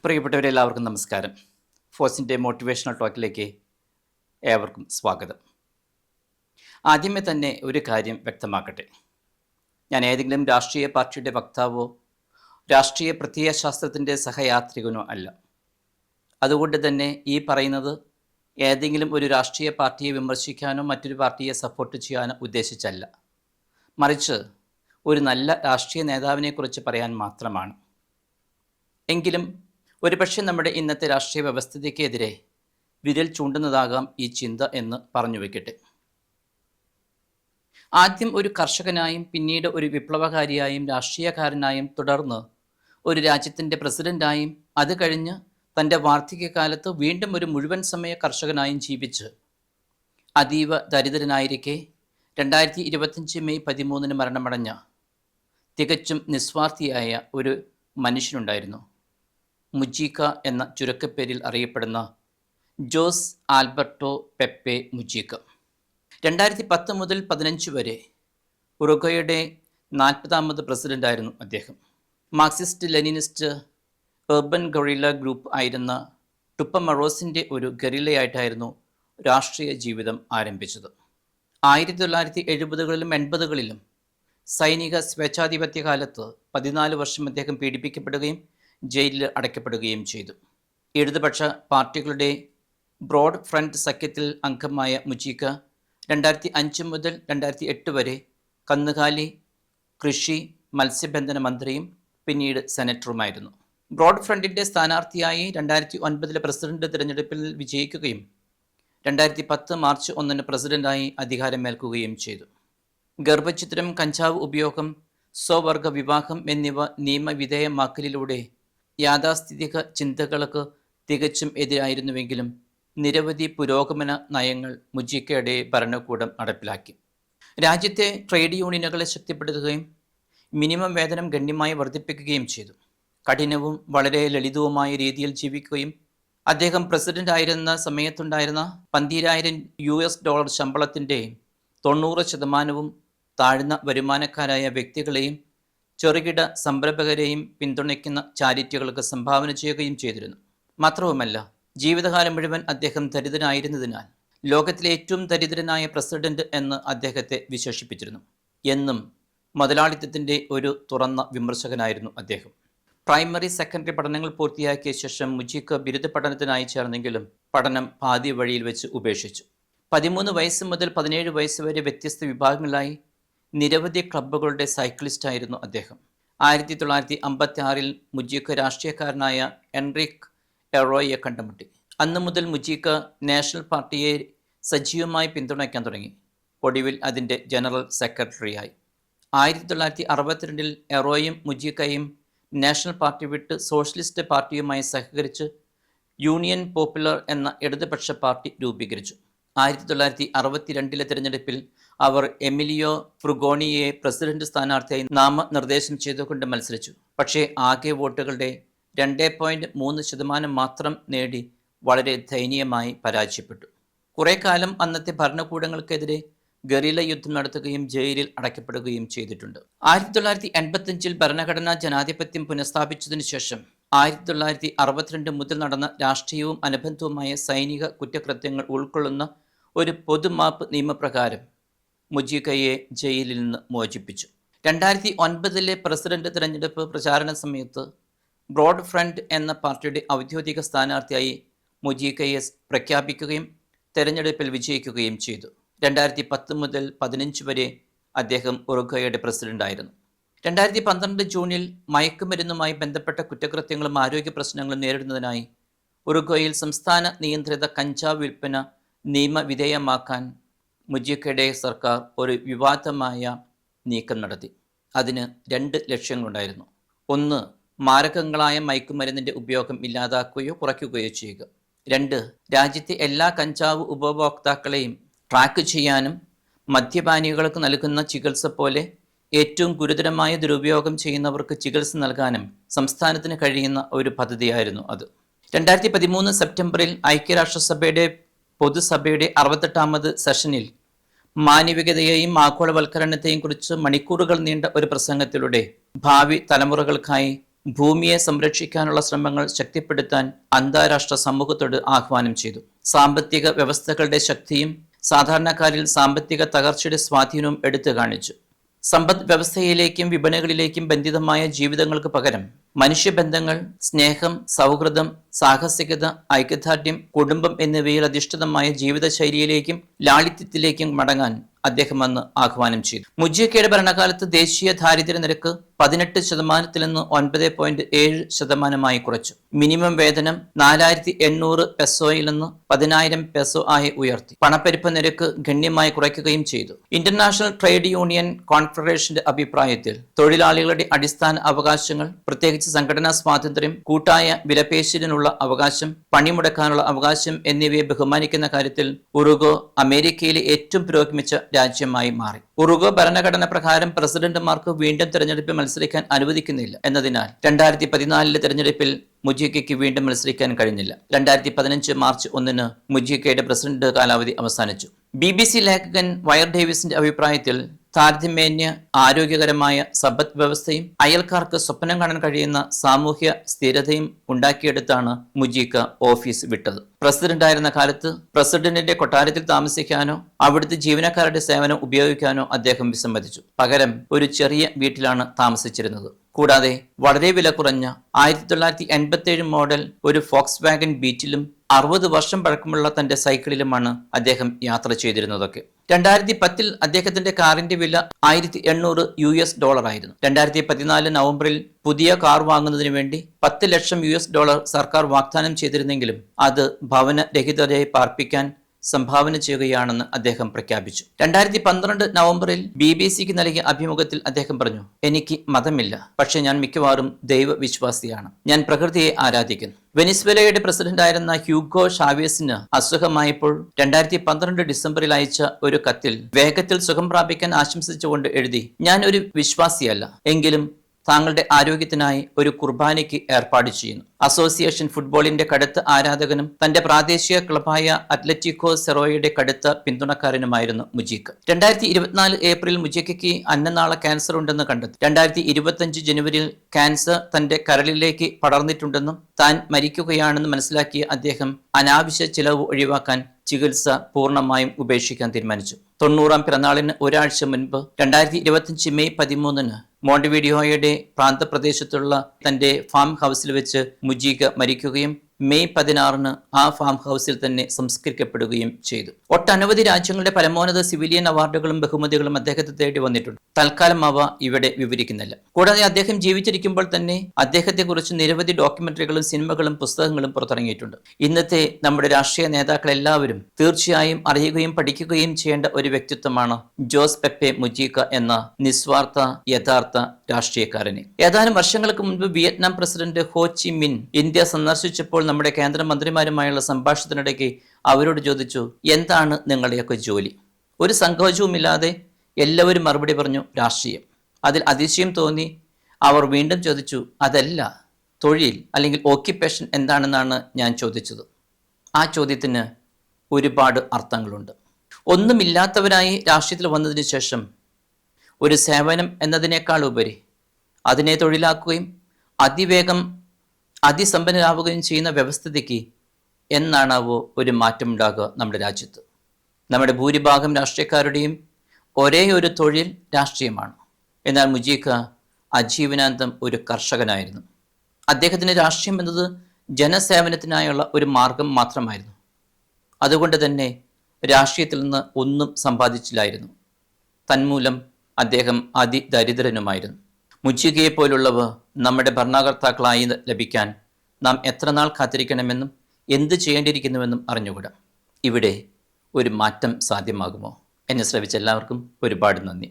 പ്രിയപ്പെട്ടവരെല്ലാവർക്കും നമസ്കാരം. ഫോഴ്സിൻ്റെ മോട്ടിവേഷണൽ ടോക്കിലേക്ക് ഏവർക്കും സ്വാഗതം. ആദ്യമേ തന്നെ ഒരു കാര്യം വ്യക്തമാക്കട്ടെ. ഞാൻ ഏതെങ്കിലും രാഷ്ട്രീയ പാർട്ടിയുടെ വക്താവോ രാഷ്ട്രീയ പ്രത്യയശാസ്ത്രത്തിൻ്റെ സഹയാത്രികനോ അല്ല. അതുകൊണ്ട് തന്നെ ഈ പറയുന്നത് ഏതെങ്കിലും ഒരു രാഷ്ട്രീയ പാർട്ടിയെ വിമർശിക്കാനോ മറ്റൊരു പാർട്ടിയെ സപ്പോർട്ട് ചെയ്യാനോ ഉദ്ദേശിച്ചല്ല. മറിച്ച് ഒരു നല്ല രാഷ്ട്രീയ നേതാവിനെക്കുറിച്ച് പറയാൻ മാത്രമാണ്. എങ്കിലും ഒരുപക്ഷെ നമ്മുടെ ഇന്നത്തെ രാഷ്ട്രീയ വ്യവസ്ഥിതിക്കെതിരെ വിരൽ ചൂണ്ടുന്നതാകാം ഈ ചിന്ത എന്ന് പറഞ്ഞു വയ്ക്കട്ടെ. ആദ്യം ഒരു കർഷകനായും പിന്നീട് ഒരു വിപ്ലവകാരിയായും രാഷ്ട്രീയക്കാരനായും തുടർന്ന് ഒരു രാജ്യത്തിൻ്റെ പ്രസിഡൻ്റായും അത് കഴിഞ്ഞ് തൻ്റെ വാർദ്ധക്യകാലത്ത് വീണ്ടും ഒരു മുഴുവൻ സമയ കർഷകനായും ജീവിച്ച് അതീവ ദരിദ്രനായിരിക്കെ 2025 മെയ് 13 മരണമടഞ്ഞ തികച്ചും നിസ്വാർത്ഥിയായ ഒരു മനുഷ്യനുണ്ടായിരുന്നു. മുജീക്ക എന്ന ചുരുക്കപ്പേരിൽ അറിയപ്പെടുന്ന ജോസ് ആൽബർട്ടോ പെപ്പെ മുജീക്ക. 2010 മുതൽ 15 വരെ ഉറുഗ്വേയുടെ 40ാമത് പ്രസിഡൻ്റായിരുന്നു അദ്ദേഹം. Marxist Leninist urban guerrilla group ആയിരുന്ന ടുപ്പമറോസിൻ്റെ ഒരു ഗറില്ലയായിട്ടായിരുന്നു രാഷ്ട്രീയ ജീവിതം ആരംഭിച്ചത്. 1970കളിലും 80കളിലും സൈനിക സ്വേച്ഛാധിപത്യ കാലത്ത് 14 വർഷം അദ്ദേഹം പീഡിപ്പിക്കപ്പെടുകയും ജയിലിൽ അടയ്ക്കപ്പെടുകയും ചെയ്തു. ഇടതുപക്ഷ പാർട്ടികളുടെ ബ്രോഡ് ഫ്രണ്ട് സഖ്യത്തിൽ അംഗമായ മുജീക്ക 2005 മുതൽ 2008 വരെ കന്നുകാലി, കൃഷി, മത്സ്യബന്ധന മന്ത്രിയും പിന്നീട് സെനറ്ററുമായിരുന്നു. ബ്രോഡ് ഫ്രണ്ടിൻ്റെ സ്ഥാനാർത്ഥിയായി 2009 പ്രസിഡന്റ് തിരഞ്ഞെടുപ്പിൽ വിജയിക്കുകയും 2010 മാർച്ച് 1 പ്രസിഡന്റായി അധികാരമേൽക്കുകയും ചെയ്തു. ഗർഭഛിദ്രം, കഞ്ചാവ് ഉപയോഗം, സ്വവർഗ വിവാഹം എന്നിവ നിയമവിധേയമാക്കലിലൂടെ യാഥാസ്ഥിതിക ചിന്തകൾക്ക് തികച്ചും എതിരായിരുന്നുവെങ്കിലും നിരവധി പുരോഗമന നയങ്ങൾ മുജീക്കയുടെ ഭരണകൂടം നടപ്പിലാക്കി. രാജ്യത്തെ ട്രേഡ് യൂണിയനുകളെ ശക്തിപ്പെടുത്തുകയും മിനിമം വേതനം ഗണ്യമായി വർദ്ധിപ്പിക്കുകയും ചെയ്തു. കഠിനവും വളരെ ലളിതവുമായ രീതിയിൽ ജീവിക്കുകയും അദ്ദേഹം പ്രസിഡന്റ് ആയിരുന്ന സമയത്തുണ്ടായിരുന്ന $12,000 ശമ്പളത്തിൻ്റെ 90% താഴ്ന്ന വരുമാനക്കാരായ വ്യക്തികളെയും ചെറുകിട സംരംഭകരെയും പിന്തുണയ്ക്കുന്ന ചാരിറ്റികൾക്ക് സംഭാവന ചെയ്യുകയും ചെയ്തിരുന്നു. മാത്രവുമല്ല, ജീവിതകാലം മുഴുവൻ അദ്ദേഹം ദരിദ്രനായിരുന്നതിനാൽ ലോകത്തിലെ ഏറ്റവും ദരിദ്രനായ പ്രസിഡന്റ് എന്ന് അദ്ദേഹത്തെ വിശേഷിപ്പിച്ചിരുന്നു. എന്നും മുതലാളിത്തത്തിൻ്റെ ഒരു തുറന്ന വിമർശകനായിരുന്നു അദ്ദേഹം. പ്രൈമറി, സെക്കൻഡറി പഠനങ്ങൾ പൂർത്തിയാക്കിയ ശേഷം മുജീക്ക ബിരുദ പഠനത്തിനായി ചേർന്നെങ്കിലും പഠനം പാതി വഴിയിൽ വെച്ച് ഉപേക്ഷിച്ചു. 13 വയസ്സ് മുതൽ 17 വയസ്സ് വരെ വ്യത്യസ്ത വിഭാഗങ്ങളിലായി നിരവധി ക്ലബ്ബുകളുടെ സൈക്ലിസ്റ്റായിരുന്നു അദ്ദേഹം. 1956 മുജീക്ക രാഷ്ട്രീയക്കാരനായ എൻറിക് എറോയെ കണ്ടുമുട്ടി. അന്നു മുതൽ മുജീക്ക നാഷണൽ പാർട്ടിയെ സജീവമായി പിന്തുണയ്ക്കാൻ തുടങ്ങി. ഒടുവിൽ അതിൻ്റെ ജനറൽ സെക്രട്ടറിയായി. 1962 എറോയും മുജീക്കയും നാഷണൽ പാർട്ടി വിട്ട് സോഷ്യലിസ്റ്റ് പാർട്ടിയുമായി സഹകരിച്ച് യൂണിയൻ പോപ്പുലർ എന്ന ഇടതുപക്ഷ പാർട്ടി രൂപീകരിച്ചു. 1962 തിരഞ്ഞെടുപ്പിൽ അവർ എമിലിയോ ഫ്രുഗോണിയെ പ്രസിഡന്റ് സ്ഥാനാർത്ഥിയായി നാമനിർദ്ദേശം ചെയ്തുകൊണ്ട് മത്സരിച്ചു. പക്ഷേ ആകെ വോട്ടുകളുടെ 2.3% മാത്രം നേടി വളരെ ദയനീയമായി പരാജയപ്പെട്ടു. കുറേ കാലം അന്നത്തെ ഭരണകൂടങ്ങൾക്കെതിരെ ഗറില്ല യുദ്ധം നടത്തുകയും ജയിലിൽ അടയ്ക്കപ്പെടുകയും ചെയ്തിട്ടുണ്ട്. 1985 ഭരണഘടനാ ജനാധിപത്യം പുനഃസ്ഥാപിച്ചതിനു ശേഷം 1962 മുതൽ നടന്ന രാഷ്ട്രീയവും അനുബന്ധവുമായ സൈനിക കുറ്റകൃത്യങ്ങൾ ഉൾക്കൊള്ളുന്ന ഒരു പൊതുമാപ്പ് നിയമപ്രകാരം മുജീക്കയെ ജയിലിൽ നിന്ന് മോചിപ്പിച്ചു. 2009 പ്രസിഡന്റ് തിരഞ്ഞെടുപ്പ് പ്രചാരണ സമയത്ത് ബ്രോഡ് ഫ്രണ്ട് എന്ന പാർട്ടിയുടെ ഔദ്യോഗിക സ്ഥാനാർത്ഥിയായി മുജീക്കയെ പ്രഖ്യാപിക്കുകയും തെരഞ്ഞെടുപ്പിൽ വിജയിക്കുകയും ചെയ്തു. 2010 മുതൽ 15 വരെ അദ്ദേഹം ഉറുഗ്വേയുടെ പ്രസിഡന്റായിരുന്നു. 2012 ജൂണിൽ മയക്കുമരുന്നുമായി ബന്ധപ്പെട്ട കുറ്റകൃത്യങ്ങളും ആരോഗ്യ പ്രശ്നങ്ങളും നേരിടുന്നതിനായി ഉറുഗ്വേയിൽ സംസ്ഥാന നിയന്ത്രിത കഞ്ചാവ് വിൽപ്പന നിയമവിധേയമാക്കാൻ മുജീക്കയുടെ സർക്കാർ ഒരു വിവാദമായ നീക്കം നടത്തി. അതിന് 2 ലക്ഷ്യങ്ങളുണ്ടായിരുന്നു. ഒന്ന്, മാരകങ്ങളായ മയക്കുമരുന്നിൻ്റെ ഉപയോഗം ഇല്ലാതാക്കുകയോ കുറയ്ക്കുകയോ ചെയ്യുക. 2, രാജ്യത്തെ എല്ലാ കഞ്ചാവ് ഉപഭോക്താക്കളെയും ട്രാക്ക് ചെയ്യാനും മദ്യപാനികൾക്ക് നൽകുന്ന ചികിത്സ പോലെ ഏറ്റവും ഗുരുതരമായ ദുരുപയോഗം ചെയ്യുന്നവർക്ക് ചികിത്സ നൽകാനും സംസ്ഥാനത്തിന് കഴിയുന്ന ഒരു പദ്ധതിയായിരുന്നു അത്. 2013 സെപ്റ്റംബറിൽ ഐക്യരാഷ്ട്രസഭയുടെ പൊതുസഭയുടെ 68ാമത് സെഷനിൽ മാനവികതയെയും ആഗോളവൽക്കരണത്തെയും കുറിച്ച് മണിക്കൂറുകൾ നീണ്ട ഒരു പ്രസംഗത്തിലൂടെ ഭാവി തലമുറകൾക്കായി ഭൂമിയെ സംരക്ഷിക്കാനുള്ള ശ്രമങ്ങൾ ശക്തിപ്പെടുത്താൻ അന്താരാഷ്ട്ര സമൂഹത്തോട് ആഹ്വാനം ചെയ്തു. സാമ്പത്തിക വ്യവസ്ഥകളുടെ ശക്തിയും സാധാരണക്കാരിൽ സാമ്പത്തിക തകർച്ചയുടെ സ്വാധീനവും എടുത്തു കാണിച്ചു. സമ്പദ് വ്യവസ്ഥയിലേക്കും വിപണികളിലേക്കും ബന്ധിതമായ ജീവിതങ്ങൾക്ക് പകരം മനുഷ്യബന്ധങ്ങൾ, സ്നേഹം, സൗഹൃദം, സാഹസികത, ഐക്യദാർഢ്യം, കുടുംബം എന്നിവയിൽ അധിഷ്ഠിതമായ ജീവിതശൈലിയിലേക്കും ലാളിത്യത്തിലേക്കും മടങ്ങാൻ അദ്ദേഹം അന്ന് ആഹ്വാനം ചെയ്തു. മുജിയക്കയുടെ ഭരണകാലത്ത് ദേശീയ ദാരിദ്ര്യ നിരക്ക് 18% നിന്ന് 9.7% കുറച്ചു. മിനിമം വേതനം 4800 പെസോയിൽ നിന്ന് 10,000 പെസോ ആയി ഉയർത്തി. പണപ്പെരുപ്പ നിരക്ക് ഗണ്യമായി കുറയ്ക്കുകയും ചെയ്തു. ഇന്റർനാഷണൽ ട്രേഡ് യൂണിയൻ കോൺഫെഡറേഷന്റെ അഭിപ്രായത്തിൽ തൊഴിലാളികളുടെ അടിസ്ഥാന അവകാശങ്ങൾ, പ്രത്യേകിച്ച് സംഘടനാ സ്വാതന്ത്ര്യം, കൂട്ടായ വിലപേശലിനുള്ള അവകാശം, പണിമുടക്കാനുള്ള അവകാശം എന്നിവയെ ബഹുമാനിക്കുന്ന കാര്യത്തിൽ ഉറുഗ്വ അമേരിക്കയിലെ ഏറ്റവും പുരോഗമിച്ച രാജ്യമായി മാറി. ഉറുഗ്വ ഭരണഘടന പ്രകാരം പ്രസിഡന്റുമാർക്ക് വീണ്ടും തെരഞ്ഞെടുപ്പിൽ മത്സരിക്കാൻ അനുവദിക്കുന്നില്ല എന്നതിനാൽ 2014 തെരഞ്ഞെടുപ്പിൽ മുജിയയ്ക്ക് വീണ്ടും മത്സരിക്കാൻ കഴിഞ്ഞില്ല. 2015 മാർച്ച് 1 മുജിയക്കയുടെ പ്രസിഡന്റ് കാലാവധി അവസാനിച്ചു. BBC ലേഖകൻ വയർ ഡേവിസിന്റെ അഭിപ്രായത്തിൽ താരതമ്യേന ആരോഗ്യകരമായ സമ്പദ് വ്യവസ്ഥയും അയൽക്കാർക്ക് സ്വപ്നം കാണാൻ കഴിയുന്ന സാമൂഹ്യ സ്ഥിരതയും ഉണ്ടാക്കിയെടുത്താണ് മുജിക്ക ഓഫീസ് വിട്ടത്. പ്രസിഡന്റായിരുന്ന കാലത്ത് പ്രസിഡന്റിന്റെ കൊട്ടാരത്തിൽ താമസിക്കാനോ അവിടുത്തെ ജീവനക്കാരുടെ സേവനം ഉപയോഗിക്കാനോ അദ്ദേഹം വിസമ്മതിച്ചു. പകരം ഒരു ചെറിയ വീട്ടിലാണ് താമസിച്ചിരുന്നത്. കൂടാതെ വളരെ വില കുറഞ്ഞ 1987 മോഡൽ ഒരു ഫോക്സ് വാഗൻ ബീറ്റിലും 60 വർഷം പഴക്കമുള്ള തന്റെ സൈക്കിളിലുമാണ് അദ്ദേഹം യാത്ര ചെയ്തിരുന്നതൊക്കെ. 2010 അദ്ദേഹത്തിന്റെ കാറിന്റെ വില $1,800 ആയിരുന്നു. 2014 നവംബറിൽ പുതിയ കാർ വാങ്ങുന്നതിന് വേണ്ടി $10 ലക്ഷം സർക്കാർ വാഗ്ദാനം ചെയ്തിരുന്നെങ്കിലും അത് ഭവനരഹിതരെ പാർപ്പിക്കാൻ സംഭാവന ചെയ്യുകയാണെന്ന് അദ്ദേഹം പ്രഖ്യാപിച്ചു. 2012 നവംബറിൽ BBC നൽകിയ അഭിമുഖത്തിൽ അദ്ദേഹം പറഞ്ഞു, എനിക്ക് മതമില്ല, പക്ഷെ ഞാൻ മിക്കവാറും ദൈവവിശ്വാസിയാണ്. ഞാൻ പ്രകൃതിയെ ആരാധിക്കുന്നു. വെനിസ്വേലയുടെ പ്രസിഡന്റായിരുന്ന ഹ്യൂഗോ ഷാവേസിന് അസുഖമായപ്പോൾ 2012 ഡിസംബറിൽ അയച്ച ഒരു കത്തിൽ വേഗത്തിൽ സുഖം പ്രാപിക്കാൻ ആശംസിച്ചുകൊണ്ട് എഴുതി, ഞാൻ ഒരു വിശ്വാസിയല്ല, എങ്കിലും താങ്കളുടെ ആരോഗ്യത്തിനായി ഒരു കുർബാനയ്ക്ക് ഏർപ്പാട് ചെയ്യുന്നു. അസോസിയേഷൻ ഫുട്ബോളിന്റെ കടുത്ത ആരാധകനും തന്റെ പ്രാദേശിക ക്ലബായ അത്ലറ്റിക്കോ സെറോയുടെ കടുത്ത പിന്തുണക്കാരനുമായിരുന്നു മുജിക്ക. 2024 ഏപ്രിൽ മുജിക്കയ്ക്ക് അന്നനാള ക്യാൻസർ ഉണ്ടെന്ന് കണ്ടെത്തി. 2025 ജനുവരിയിൽ ക്യാൻസർ തന്റെ കരളിലേക്ക് പടർന്നിട്ടുണ്ടെന്നും താൻ മരിക്കുകയാണെന്ന് മനസ്സിലാക്കിയ അദ്ദേഹം അനാവശ്യ ചിലവ് ഒഴിവാക്കാൻ ചികിത്സ പൂർണ്ണമായും ഉപേക്ഷിക്കാൻ തീരുമാനിച്ചു. 90-ാം പിറന്നാളിന് ഒരാഴ്ച മുൻപ് 2025 മെയ് 13 മോണ്ടിവീഡിയോയുടെ പ്രാന്തപ്രദേശത്തുള്ള തന്റെ ഫാം ഹൗസിൽ വെച്ച് മുജിക്ക മരിക്കുകയും മെയ് 16 ആ ഫാം ഹൗസിൽ തന്നെ സംസ്കരിക്കപ്പെടുകയും ചെയ്തു. ഒട്ടനവധി രാജ്യങ്ങളുടെ പരമോന്നത സിവിലിയൻ അവാർഡുകളും ബഹുമതികളും അദ്ദേഹത്തെ തേടി വന്നിട്ടുണ്ട്. തൽക്കാലം അവ ഇവിടെ വിവരിക്കുന്നില്ല. കൂടാതെ അദ്ദേഹം ജീവിച്ചിരിക്കുമ്പോൾ തന്നെ അദ്ദേഹത്തെക്കുറിച്ച് നിരവധി ഡോക്യുമെന്ററികളും സിനിമകളും പുസ്തകങ്ങളും പുറത്തിറങ്ങിയിട്ടുണ്ട്. ഇന്നത്തെ നമ്മുടെ രാഷ്ട്രീയ നേതാക്കളെല്ലാവരും തീർച്ചയായും അറിയുകയും പഠിക്കുകയും ചെയ്യേണ്ട ഒരു വ്യക്തിത്വമാണ് ജോസ് പെപ്പെ മുജിക്ക എന്ന നിസ്വാർത്ഥ യഥാർത്ഥ രാഷ്ട്രീയക്കാരനെ. ഏതാനും വർഷങ്ങൾക്ക് മുൻപ് വിയറ്റ്നാം പ്രസിഡന്റ് ഹോ ചി മിൻ ഇന്ത്യ സന്ദർശിച്ചപ്പോൾ നമ്മുടെ കേന്ദ്രമന്ത്രിമാരുമായുള്ള സംഭാഷണത്തിനിടയ്ക്ക് അവരോട് ചോദിച്ചു, എന്താണ് നിങ്ങളുടെയൊക്കെ ജോലി? ഒരു സങ്കോചവുമില്ലാതെ എല്ലാവരും മറുപടി പറഞ്ഞു, രാഷ്ട്രീയം. അതിൽ അതിശയം തോന്നി അവർ വീണ്ടും ചോദിച്ചു, അതല്ല, തൊഴിൽ അല്ലെങ്കിൽ ഓക്യുപ്പേഷൻ എന്താണെന്നാണ് ഞാൻ ചോദിച്ചത്. ആ ചോദ്യത്തിന് ഒരുപാട് അർത്ഥങ്ങളുണ്ട്. ഒന്നുമില്ലാത്തവരായി രാഷ്ട്രീയത്തിൽ വന്നതിന് ശേഷം ഒരു സേവനം എന്നതിനേക്കാൾ ഉപരി അതിനെ തൊഴിലാക്കുകയും അതിവേഗം അതിസമ്പന്നരാവുകയും ചെയ്യുന്ന വ്യവസ്ഥിതിക്ക് എന്നാണാവോ ഒരു മാറ്റമുണ്ടാകുക നമ്മുടെ രാജ്യത്ത്. നമ്മുടെ ഭൂരിഭാഗം രാഷ്ട്രീയക്കാരുടെയും ഒരേ ഒരു തൊഴിൽ രാഷ്ട്രീയമാണ്. എന്നാൽ മുജിക്ക അജീവനാന്തം ഒരു കർഷകനായിരുന്നു. അദ്ദേഹത്തിന് രാഷ്ട്രീയം എന്നത് ജനസേവനത്തിനായുള്ള ഒരു മാർഗം മാത്രമായിരുന്നു. അതുകൊണ്ട് തന്നെ രാഷ്ട്രീയത്തിൽ നിന്ന് ഒന്നും സമ്പാദിച്ചില്ലായിരുന്നു. തന്മൂലം അദ്ദേഹം അതിദരിദ്രനുമായിരുന്നു. മുജിക്കയെ പോലുള്ളവ നമ്മുടെ ഭരണകർത്താക്കളായി ലഭിക്കാൻ നാം എത്ര നാൾ കാത്തിരിക്കണമെന്നും എന്ത് ചെയ്യേണ്ടിയിരിക്കുന്നുവെന്നും അറിഞ്ഞുകൂടാ. ഇവിടെ ഒരു മാറ്റം സാധ്യമാകുമോ? എന്നെ ശ്രവിച്ച എല്ലാവർക്കും ഒരുപാട് നന്ദി.